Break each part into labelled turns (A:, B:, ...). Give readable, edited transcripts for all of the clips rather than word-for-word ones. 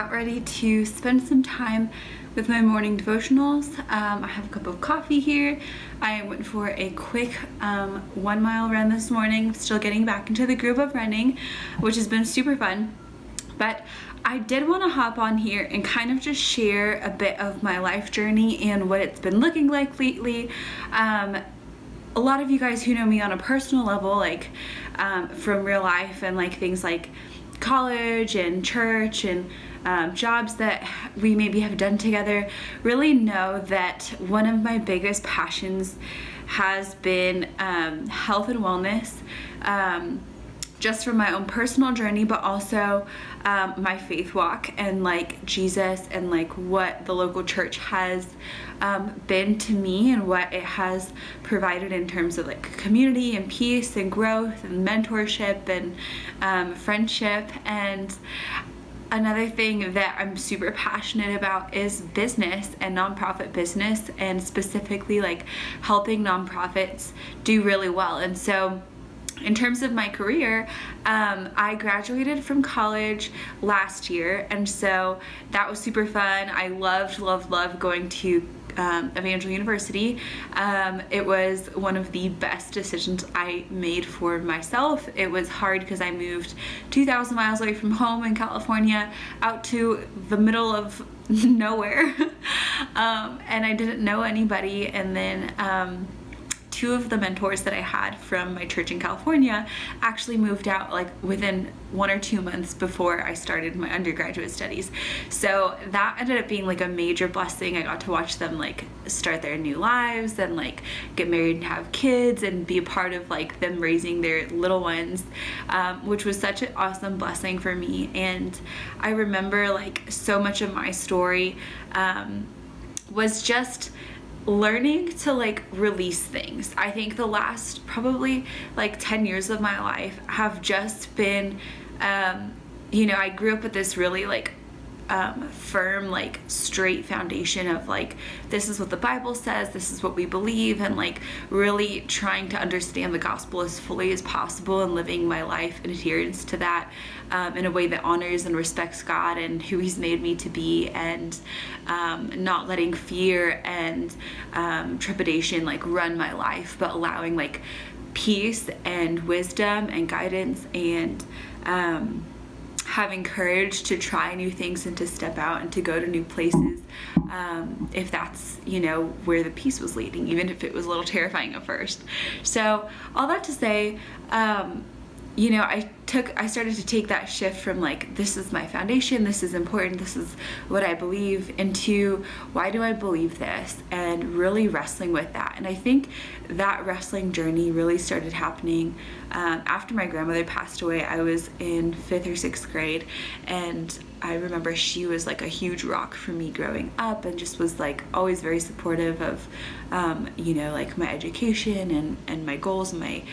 A: got ready to spend some time with my morning devotionals. I have a cup of coffee here. I went for a quick 1 mile run this morning, still getting back into the groove of running, which has been super fun. But I did want to hop on here and kind of just share a bit of my life journey and what it's been looking like lately. A lot of you guys who know me on a personal level, like from real life and like things like college and church and jobs that we maybe have done together, really know that one of my biggest passions has been health and wellness, just from my own personal journey, but also my faith walk and like Jesus and like what the local church has been to me and what it has provided in terms of like community and peace and growth and mentorship and friendship. And another thing that I'm super passionate about is business and nonprofit business, and specifically like helping nonprofits do really well. And so in terms of my career, I graduated from college last year, and so that was super fun. I loved going to Evangel University. It was one of the best decisions I made for myself. It was hard because I moved 2,000 miles away from home in California out to the middle of nowhere, and I didn't know anybody. And then two of the mentors that I had from my church in California actually moved out like within 1 or 2 months before I started my undergraduate studies. So that ended up being like a major blessing. I got to watch them like start their new lives and like get married and have kids and be a part of like them raising their little ones, which was such an awesome blessing for me. And I remember like so much of my story was just learning to like release things. I think the last probably like 10 years of my life have just been, I grew up with this really like firm, like straight foundation of like, this is what the Bible says, this is what we believe, and like really trying to understand the gospel as fully as possible and living my life in adherence to that in a way that honors and respects God and who He's made me to be, and not letting fear and trepidation like run my life, but allowing like peace and wisdom and guidance and having courage to try new things and to step out and to go to new places, if that's, where the peace was leading, even if it was a little terrifying at first. So all that to say, I started to take that shift from like, this is my foundation, this is important, this is what I believe, into why do I believe this, and really wrestling with that. And I think that wrestling journey really started happening after my grandmother passed away. I was in 5th or 6th grade, and I remember she was like a huge rock for me growing up, and just was like always very supportive of like my education and my goals and my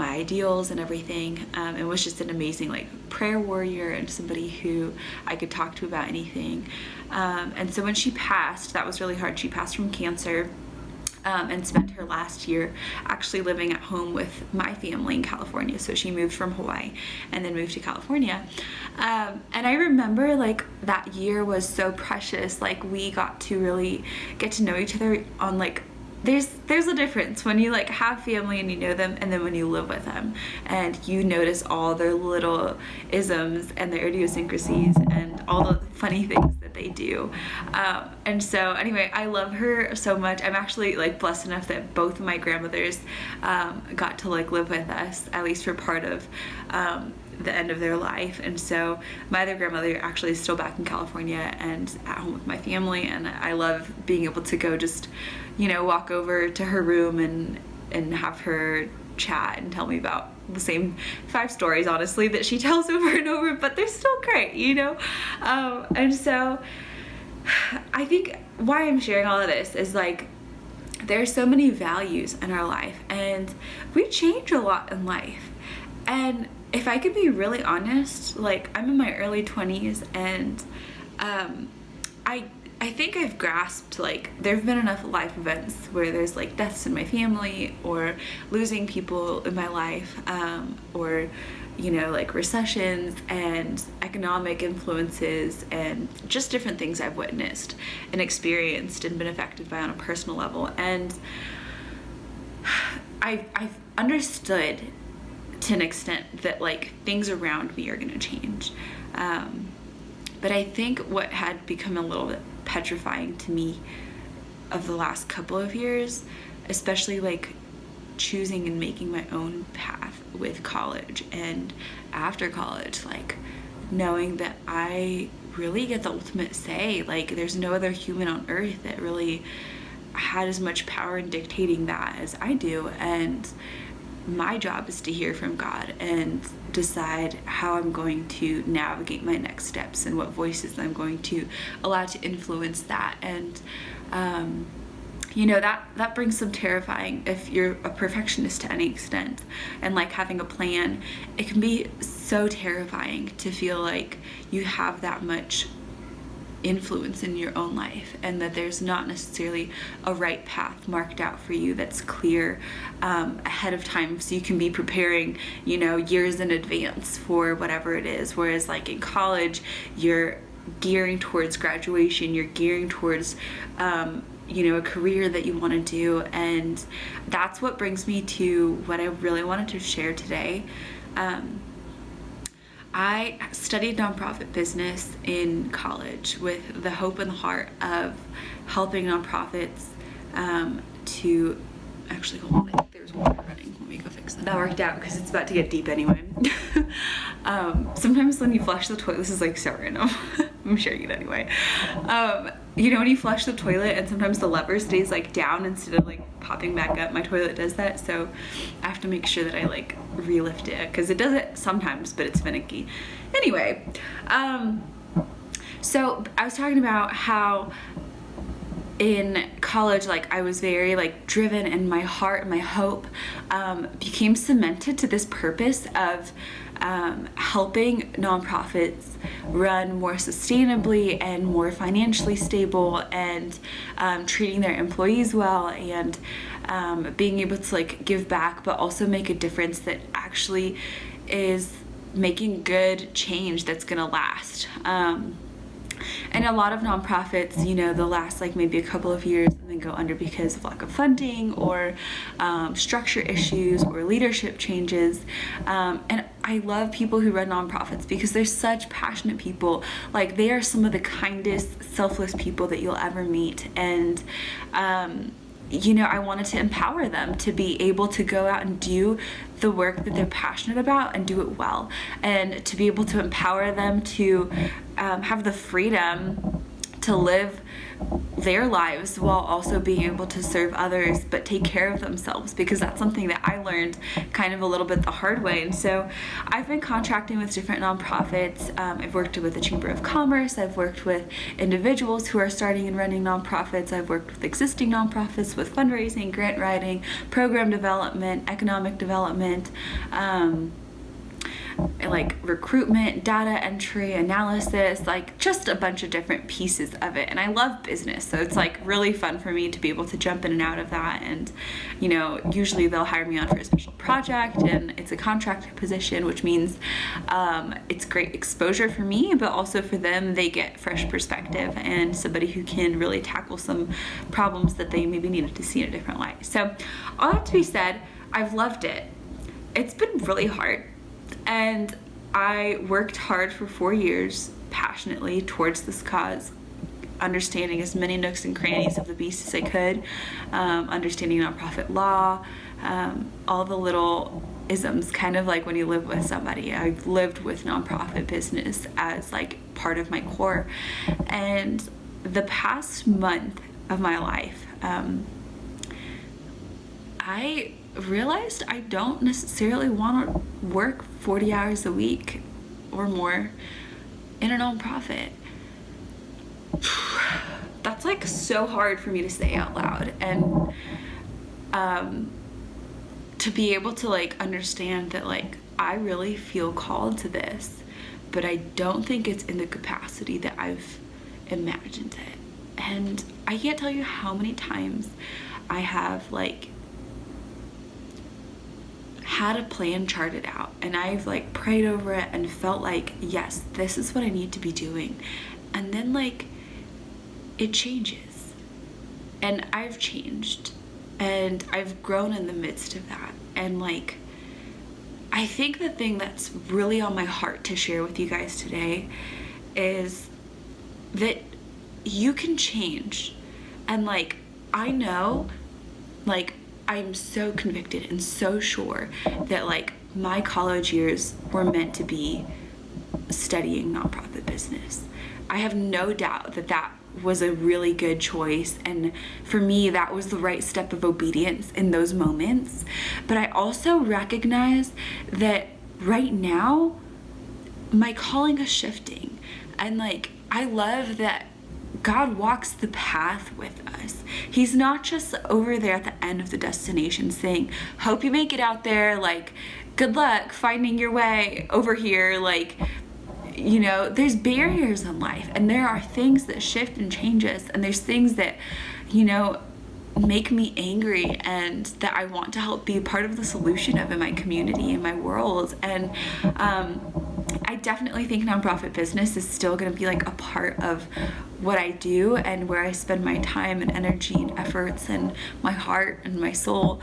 A: ideals and everything. It was just an amazing like prayer warrior and somebody who I could talk to about anything. And so when she passed, that was really hard. She passed from cancer, and spent her last year actually living at home with my family in California. So she moved from Hawaii and then moved to California. And I remember like that year was so precious. Like we got to really get to know each other on like, there's a difference when you like have family and you know them, and then when you live with them and you notice all their little isms and their idiosyncrasies and all the funny things that they do. And so anyway, I love her so much. I'm actually like blessed enough that both of my grandmothers got to like live with us, at least for part of the end of their life. And so my other grandmother actually is still back in California and at home with my family, and I love being able to go just walk over to her room and have her chat and tell me about the same 5 stories, honestly, that she tells over and over, but they're still great, and so I think why I'm sharing all of this is like, there's so many values in our life, and we change a lot in life. And if I could be really honest, like I'm in my early 20s, and I think I've grasped, like, there have been enough life events where there's like deaths in my family or losing people in my life, or you know, like recessions and economic influences and just different things I've witnessed and experienced and been affected by on a personal level. And I've understood to an extent that like things around me are going to change. But I think what had become a little bit petrifying to me of the last couple of years, especially like choosing and making my own path with college and after college, like knowing that I really get the ultimate say. Like there's no other human on earth that really had as much power in dictating that as I do, and my job is to hear from God and decide how I'm going to navigate my next steps and what voices I'm going to allow to influence that. And you know, that brings some terrifying if you're a perfectionist to any extent, and like having a plan, it can be so terrifying to feel like you have that much influence in your own life and that there's not necessarily a right path marked out for you that's clear ahead of time, so you can be preparing, you know, years in advance for whatever it is. Whereas like in college, you're gearing towards graduation, you're gearing towards you know, a career that you want to do. And that's what brings me to what I really wanted to share today. I studied nonprofit business in college with the hope and the heart of helping nonprofits to actually, hold on, I think there's water running. Let me go fix that. That worked out because it's about to get deep anyway. Sometimes when you flush the toilet, this is like so random. I'm sharing it anyway. You know, when you flush the toilet and sometimes the lever stays like down instead of like popping back up, my toilet does that, so I have to make sure that I like relift it because it does it sometimes, but it's finicky. Anyway, so I was talking about how in college, like I was very like driven, and my heart and my hope became cemented to this purpose of helping nonprofits run more sustainably and more financially stable, and treating their employees well, and being able to like give back but also make a difference that actually is making good change that's gonna last. And a lot of nonprofits, you know, they'll last like maybe a couple of years and then go under because of lack of funding or structure issues or leadership changes. And I love people who run nonprofits because they're such passionate people. Like they are some of the kindest, selfless people that you'll ever meet. And you know, I wanted to empower them to be able to go out and do the work that they're passionate about and do it well, and to be able to empower them to have the freedom to live their lives while also being able to serve others but take care of themselves, because that's something that I learned kind of a little bit the hard way. And so I've been contracting with different nonprofits. I've worked with the Chamber of Commerce, I've worked with individuals who are starting and running nonprofits, I've worked with existing nonprofits with fundraising, grant writing, program development, economic development, like recruitment, data entry, analysis, like just a bunch of different pieces of it. And I love business, so it's like really fun for me to be able to jump in and out of that. And you know, usually they'll hire me on for a special project, and it's a contract position, which means it's great exposure for me, but also for them, they get fresh perspective and somebody who can really tackle some problems that they maybe needed to see in a different light. So all that to be said, I've loved it. It's been really hard. And I worked hard for 4 years passionately towards this cause, understanding as many nooks and crannies of the beast as I could, understanding nonprofit law, all the little isms, kind of like when you live with somebody. I've lived with nonprofit business as like part of my core. And the past month of my life, I realized I don't necessarily want to work 40 hours a week or more in a nonprofit. That's like so hard for me to say out loud, and to be able to like understand that like I really feel called to this, but I don't think it's in the capacity that I've imagined it. And I can't tell you how many times I have like had a plan charted out, and I've like prayed over it and felt like, yes, this is what I need to be doing. And then like it changes, and I've changed, and I've grown in the midst of that. And like, I think the thing that's really on my heart to share with you guys today is that you can change. And like, I know, like, I'm so convicted and so sure that like my college years were meant to be studying nonprofit business. I have no doubt that that was a really good choice, and for me that was the right step of obedience in those moments. But I also recognize that right now my calling is shifting, and like I love that God walks the path with us. He's not just over there at the end of the destination saying, hope you make it out there, like good luck finding your way over here. Like, you know, there's barriers in life, and there are things that shift and changes, and there's things that, you know, make me angry and that I want to help be a part of the solution of in my community, in my world. And I definitely think nonprofit business is still going to be like a part of what I do and where I spend my time and energy and efforts, and my heart and my soul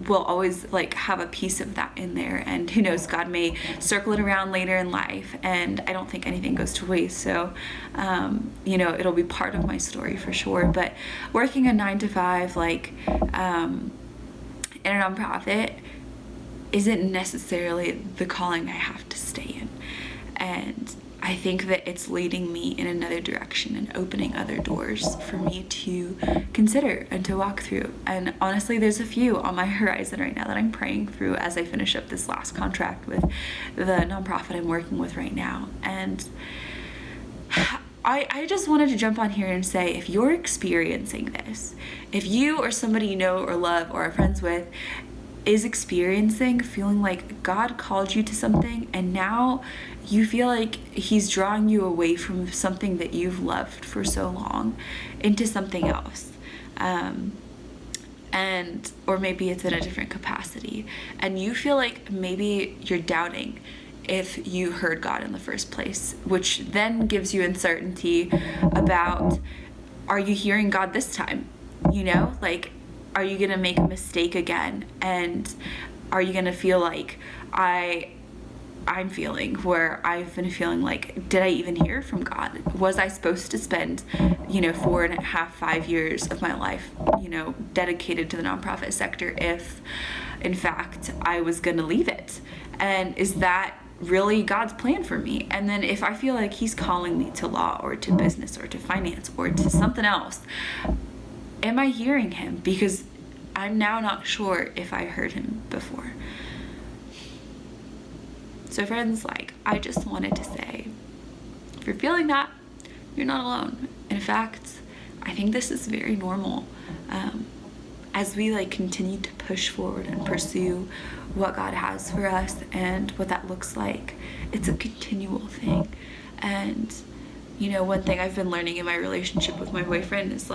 A: will always like have a piece of that in there. And who knows, God may circle it around later in life, and I don't think anything goes to waste. So, you know, it'll be part of my story for sure. But working a 9-to-5, like in a nonprofit, isn't necessarily the calling I have to stay in. And I think that it's leading me in another direction and opening other doors for me to consider and to walk through. And honestly, there's a few on my horizon right now that I'm praying through as I finish up this last contract with the nonprofit I'm working with right now. And I just wanted to jump on here and say, if you're experiencing this, if you or somebody you know or love or are friends with is experiencing feeling like God called you to something, and now you feel like he's drawing you away from something that you've loved for so long into something else, and or maybe it's in a different capacity, and you feel like maybe you're doubting if you heard God in the first place, which then gives you uncertainty about, are you hearing God this time? You know, like, are you going to make a mistake again? And are you going to feel like I'm feeling, where I've been feeling like, did I even hear from God? Was I supposed to spend, 4.5, 5 years of my life, dedicated to the nonprofit sector if, in fact, I was going to leave it? And is that really God's plan for me? And then if I feel like he's calling me to law or to business or to finance or to something else, am I hearing him? Because I'm now not sure if I heard him before. So friends, like, I just wanted to say, if you're feeling that, you're not alone. In fact, I think this is very normal. As we continue to push forward and pursue what God has for us and what that looks like, it's a continual thing. And one thing I've been learning in my relationship with my boyfriend is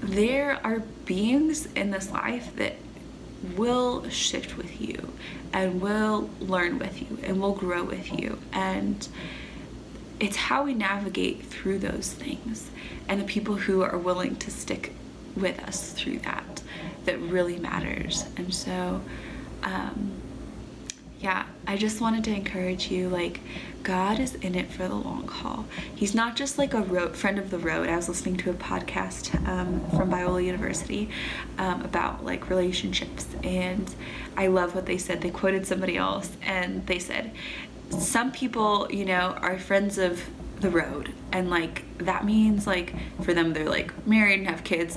A: there are beings in this life that will shift with you and will learn with you and will grow with you. And it's how we navigate through those things and the people who are willing to stick with us through that really matters. And so, I just wanted to encourage you, God is in it for the long haul. He's not just a friend of the road. I was listening to a podcast from Biola University about relationships, and I love what they said. They quoted somebody else, and they said, some people, are friends of the road, and that means for them they're married and have kids,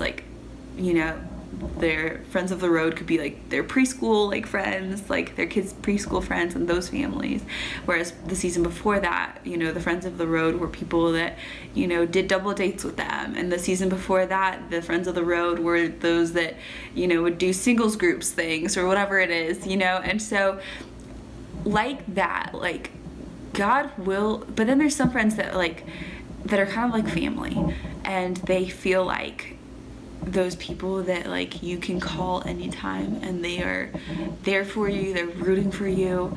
A: their friends of the road could be their preschool friends, their kids' preschool friends and those families. Whereas the season before that, the friends of the road were people that, did double dates with them. And the season before that, the friends of the road were those that, would do singles groups things or whatever it is, And so God will, but then there's some friends that that are kind of like family, and they feel like those people that like you can call anytime, and they are there for you, they're rooting for you.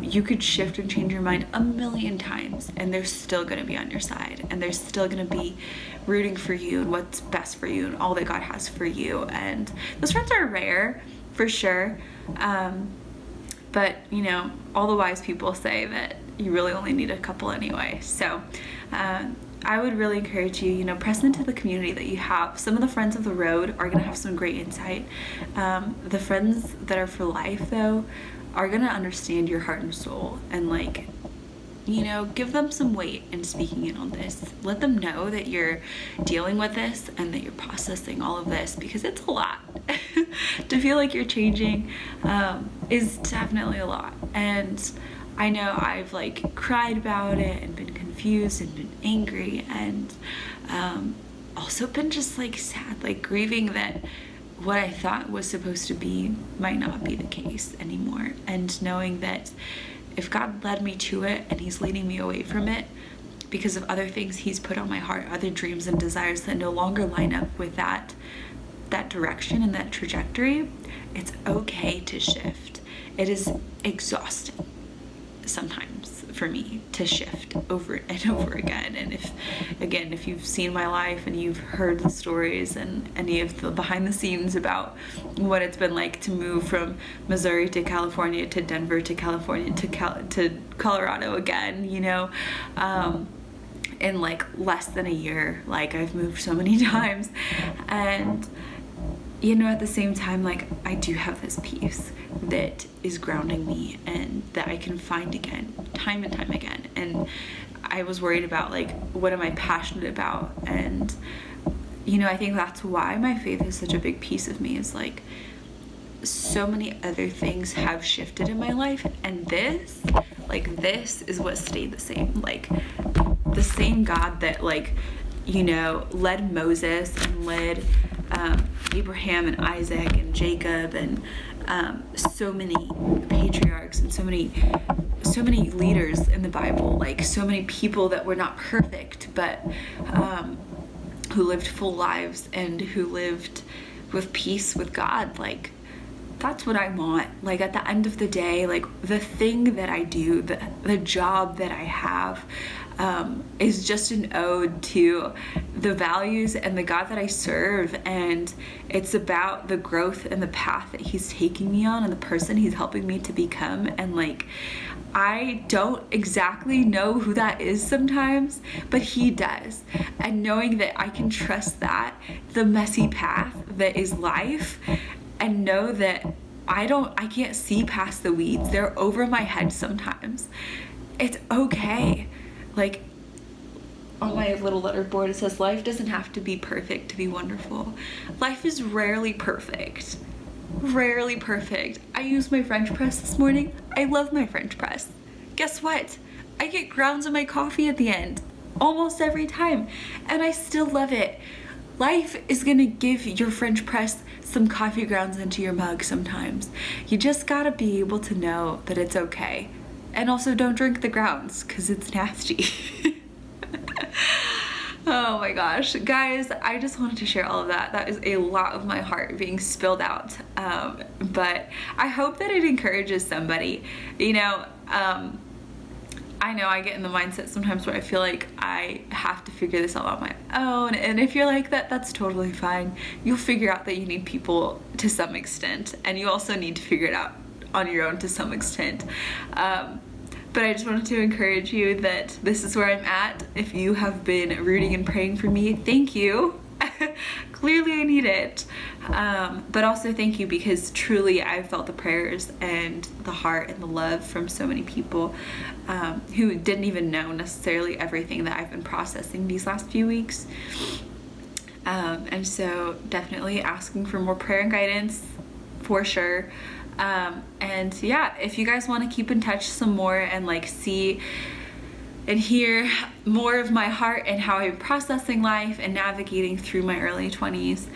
A: You could shift and change your mind a million times, and they're still going to be on your side, and they're still going to be rooting for you and what's best for you and all that God has for you. And those friends are rare for sure, but you know, all the wise people say that you really only need a couple anyway. So I would really encourage you, you know, press into the community that you have. Some of the friends of the road are gonna have some great insight. The friends that are for life, though, are gonna understand your heart and soul, and like, you know, give them some weight in speaking in on this. Let them know that you're dealing with this and that you're processing all of this, because it's a lot. To feel like you're changing is definitely a lot. And I know I've like cried about it and been confused and been angry, and also been just like sad, like grieving that what I thought was supposed to be might not be the case anymore, and knowing that if God led me to it and he's leading me away from it because of other things he's put on my heart, other dreams and desires that no longer line up with that direction and that trajectory, it's okay to shift. It is exhausting sometimes for me to shift over and over again. And if you've seen my life and you've heard the stories and any of the behind the scenes about what it's been like to move from Missouri to California to Denver to California to Colorado again, you know, in like less than a year, like I've moved so many times. And you know, at the same time, like I do have this peace that is grounding me and that I can find again, time and time again. And I was worried about like, what am I passionate about? And, you know, I think that's why my faith is such a big piece of me, is like so many other things have shifted in my life. And this is what stayed the same. Like the same God that like, you know, led Moses and led Abraham and Isaac and Jacob and so many patriarchs and so many leaders in the Bible, like so many people that were not perfect, but who lived full lives and who lived with peace with God. Like that's what I want. Like at the end of the day, like the thing that I do, the job that I have, is just an ode to the values and the God that I serve. And it's about the growth and the path that he's taking me on and the person he's helping me to become. And like, I don't exactly know who that is sometimes, but he does. And knowing that I can trust that, the messy path that is life, and know that I can't see past the weeds. They're over my head sometimes. It's okay. Like on my little letterboard, it says life doesn't have to be perfect to be wonderful. Life is rarely perfect. Rarely perfect. I used my French press this morning. I love my French press. Guess what? I get grounds in my coffee at the end almost every time, and I still love it. Life is gonna give your French press some coffee grounds into your mug sometimes. You just gotta be able to know that it's okay. And also don't drink the grounds because it's nasty. Oh my gosh, guys, I just wanted to share all of that. That is a lot of my heart being spilled out. But I hope that it encourages somebody. You know, I know I get in the mindset sometimes where I feel like I have to figure this all out on my own. And if you're like that, that's totally fine. You'll figure out that you need people to some extent, and you also need to figure it out on your own to some extent. But I just wanted to encourage you that this is where I'm at. If you have been rooting and praying for me, thank you. Clearly I need it. But also thank you, because truly I've felt the prayers and the heart and the love from so many people who didn't even know necessarily everything that I've been processing these last few weeks. And so definitely asking for more prayer and guidance for sure. And yeah, if you guys want to keep in touch some more and like see and hear more of my heart and how I'm processing life and navigating through my early 20s,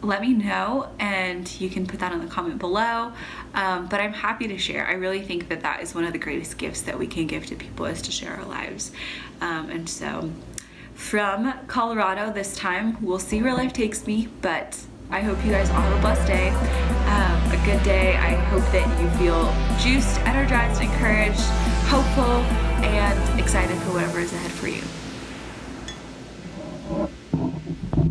A: let me know, and you can put that in the comment below. But I'm happy to share. I really think that that is one of the greatest gifts that we can give to people, is to share our lives. And so from Colorado this time, we'll see where life takes me, but I hope you guys all have a blessed day, a good day. I hope that you feel juiced, energized, encouraged, hopeful, and excited for whatever is ahead for you.